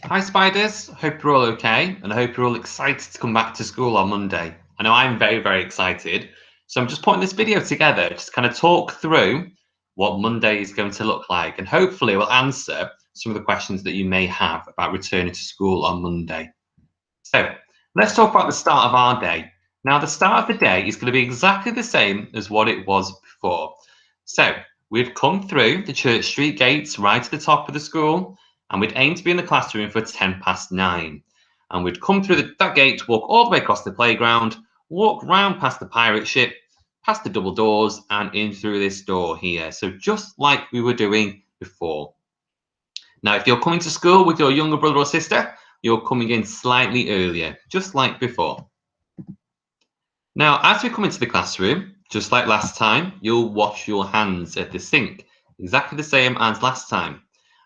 Hi Spiders, hope you're all okay, and I hope you're all excited to come back to school on Monday. I know I'm very excited, so I'm just putting this video together just to kind of talk through what Monday is going to look like, and hopefully we'll answer some of the questions that you may have about returning to school on Monday. So let's talk about the start of our day. Now the start of the day is going to be exactly the same as what it was before. So we'd come through the Church Street gates right at the top of the school, and we'd aim to be in the classroom for 9:10. And we'd come through that gate, walk all the way across the playground, walk round past the pirate ship, past the double doors, and in through this door here. So just like we were doing before. Now, if you're coming to school with your younger brother or sister, you're coming in slightly earlier, just like before. Now, as we come into the classroom, just like last time, you'll wash your hands at the sink, exactly the same as last time.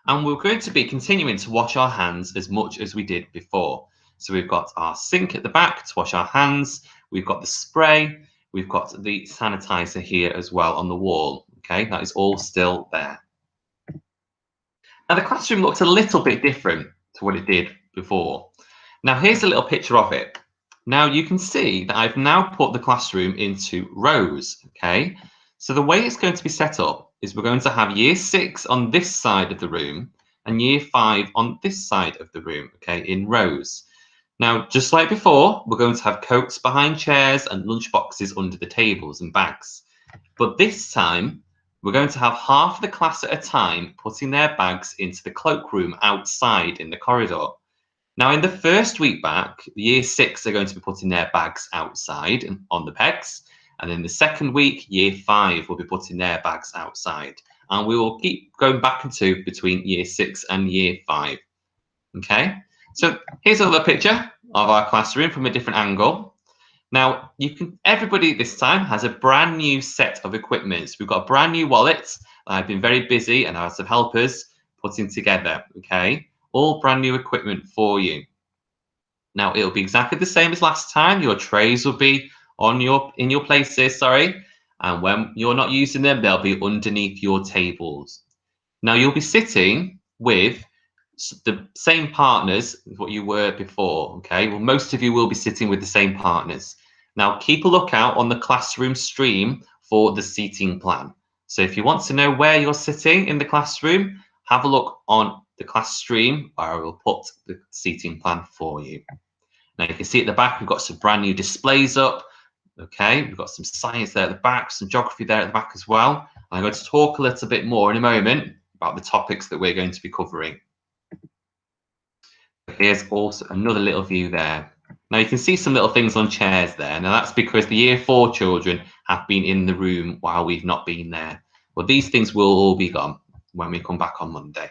And we're going to be continuing to wash our hands as much as we did before. So we've got our sink at the back to wash our hands. We've got the spray. We've got the sanitizer here as well on the wall. Okay, that is all still there. Now, the classroom looks a little bit different to what it did before. Now, here's a little picture of it. Now, you can see that I've now put the classroom into rows, okay? So the way it's going to be set up is we're going to have year 6 on this side of the room and year 5 on this side of the room, okay, in rows. Now, just like before, we're going to have coats behind chairs and lunch boxes under the tables and bags. But this time, we're going to have half of the class at a time putting their bags into the cloakroom outside in the corridor. Now, in the first week back, year 6 are going to be putting their bags outside and on the pegs. And in the second week, year 5 will be putting their bags outside. And we will keep going back and forth between year 6 and year 5. Okay, so here's another picture of our classroom from a different angle. Now, everybody this time has a brand new set of equipment. So we've got a brand new wallet. I've been very busy and I have some helpers putting together, okay? All brand new equipment for you. Now, it'll be exactly the same as last time. Your trays will be in your places, sorry. And when you're not using them, they'll be underneath your tables. Now, you'll be sitting with the same partners as what you were before, okay? Well, most of you will be sitting with the same partners. Now, keep a lookout on the classroom stream for the seating plan. So if you want to know where you're sitting in the classroom, have a look on the class stream where I will put the seating plan for you. Now, you can see at the back, we've got some brand new displays up. Okay, we've got some science there at the back, some geography there at the back as well. I'm going to talk a little bit more in a moment about the topics that we're going to be covering. Here's also another little view there. Now you can see some little things on chairs there. Now that's because the year 4 children have been in the room while we've not been there. Well, these things will all be gone when we come back on Monday.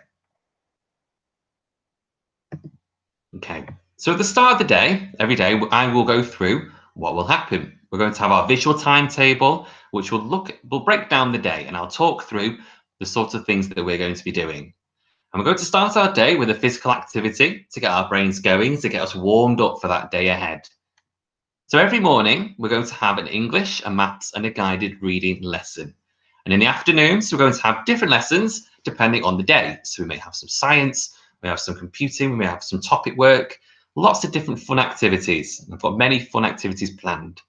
Okay, so at the start of the day, every day, I will go through what will happen. We're going to have our visual timetable, which will break down the day, and I'll talk through the sorts of things that we're going to be doing. And we're going to start our day with a physical activity to get our brains going, to get us warmed up for that day ahead. So every morning, we're going to have an English, a maths, and a guided reading lesson. And in the afternoons, we're going to have different lessons depending on the day. So we may have some science, we have some computing, we may have some topic work, lots of different fun activities. I've got many fun activities planned.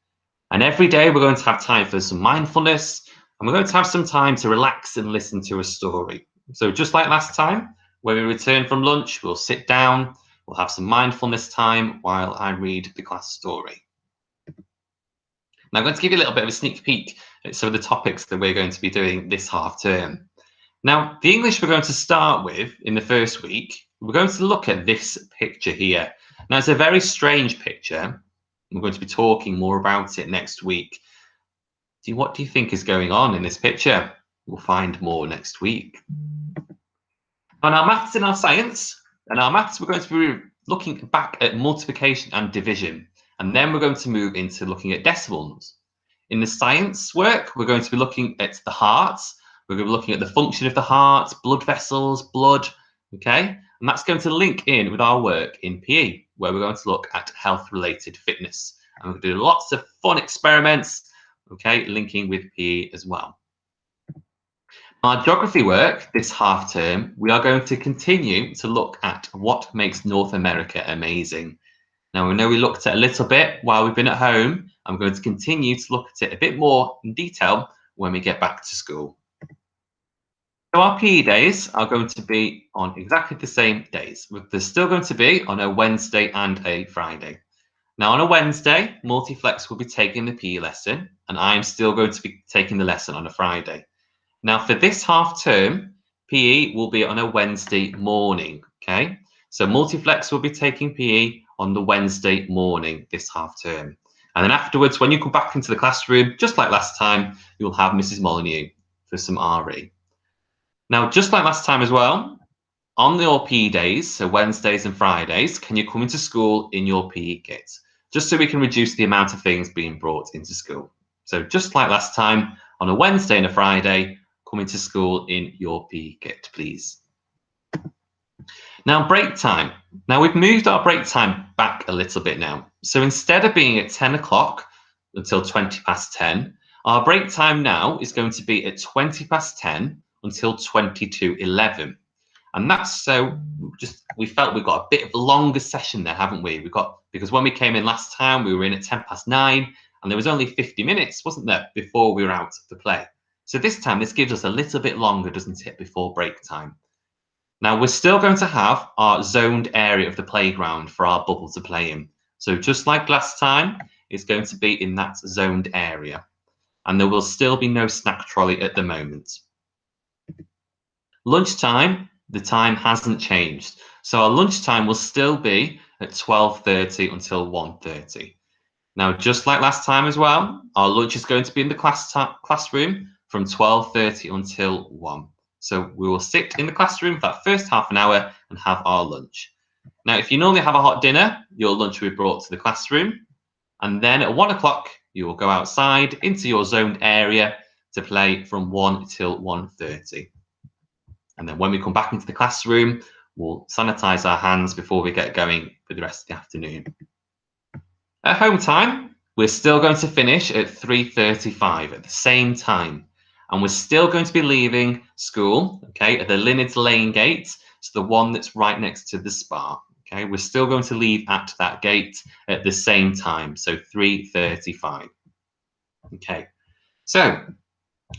And every day, we're going to have time for some mindfulness, and we're going to have some time to relax and listen to a story. So just like last time, when we return from lunch, we'll sit down, we'll have some mindfulness time while I read the class story. Now I'm going to give you a little bit of a sneak peek at some of the topics that we're going to be doing this half term. Now, the English we're going to start with in the first week, we're going to look at this picture here. Now, it's a very strange picture. We're going to be talking more about it next week. What do you think is going on in this picture? We'll find more next week. On our maths and our science, and our maths, we're going to be looking back at multiplication and division. And then we're going to move into looking at decimals. In the science work, we're going to be looking at the heart. We're going to be looking at the function of the heart, blood vessels, blood, okay? And that's going to link in with our work in PE, where we're going to look at health-related fitness. And we're going to do lots of fun experiments, okay, linking with PE as well. Our geography work this half term, we are going to continue to look at what makes North America amazing. Now, we know we looked at a little bit while we've been at home. I'm going to continue to look at it a bit more in detail when we get back to school. So our PE days are going to be on exactly the same days. They're still going to be on a Wednesday and a Friday. Now, on a Wednesday, Multiflex will be taking the PE lesson, and I'm still going to be taking the lesson on a Friday. Now, for this half term, PE will be on a Wednesday morning, okay? So Multiflex will be taking PE on the Wednesday morning this half term. And then afterwards, when you come back into the classroom, just like last time, you'll have Mrs. Molyneux for some RE. Now, just like last time as well, on your PE days, so Wednesdays and Fridays, can you come into school in your PE kit? Just so we can reduce the amount of things being brought into school. So just like last time, on a Wednesday and a Friday, come into school in your PE kit, please. Now, break time. Now, we've moved our break time back a little bit now. So instead of being at 10 o'clock until 20 past 10, our break time now is going to be at 20 past 10 until 20 to 11. And that's so we felt we got a bit of a longer session there, haven't we? Because when we came in last time, we were in at 10 past 9, and there was only 50 minutes, wasn't there, before we were out to play. So this time, this gives us a little bit longer, doesn't it, before break time. Now, we're still going to have our zoned area of the playground for our bubble to play in. So just like last time, it's going to be in that zoned area. And there will still be no snack trolley at the moment. Lunchtime, the time hasn't changed. So our lunchtime will still be at 12:30 until 1:30. Now, just like last time as well, our lunch is going to be in the classroom from 12:30 until 1. So we will sit in the classroom for that first half an hour and have our lunch. Now, if you normally have a hot dinner, your lunch will be brought to the classroom. And then at 1 o'clock, you will go outside into your zoned area to play from 1 till 1:30. And then when we come back into the classroom, we'll sanitize our hands before we get going for the rest of the afternoon. At home time, we're still going to finish at 3:35 at the same time. And we're still going to be leaving school, okay, at the Linnets Lane gate, so the one that's right next to the spa. Okay, we're still going to leave at that gate at the same time, so 3:35. Okay, so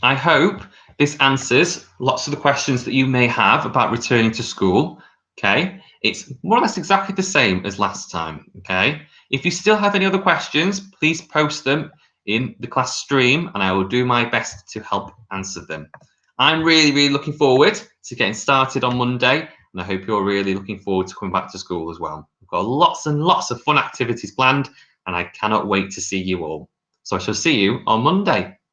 I hope this answers lots of the questions that you may have about returning to school. Okay, it's more or less exactly the same as last time. Okay, if you still have any other questions, please post them in the class stream and I will do my best to help answer them. I'm really looking forward to getting started on Monday, and I hope you're really looking forward to coming back to school as well. We've got lots and lots of fun activities planned, and I cannot wait to see you all. So I shall see you on Monday.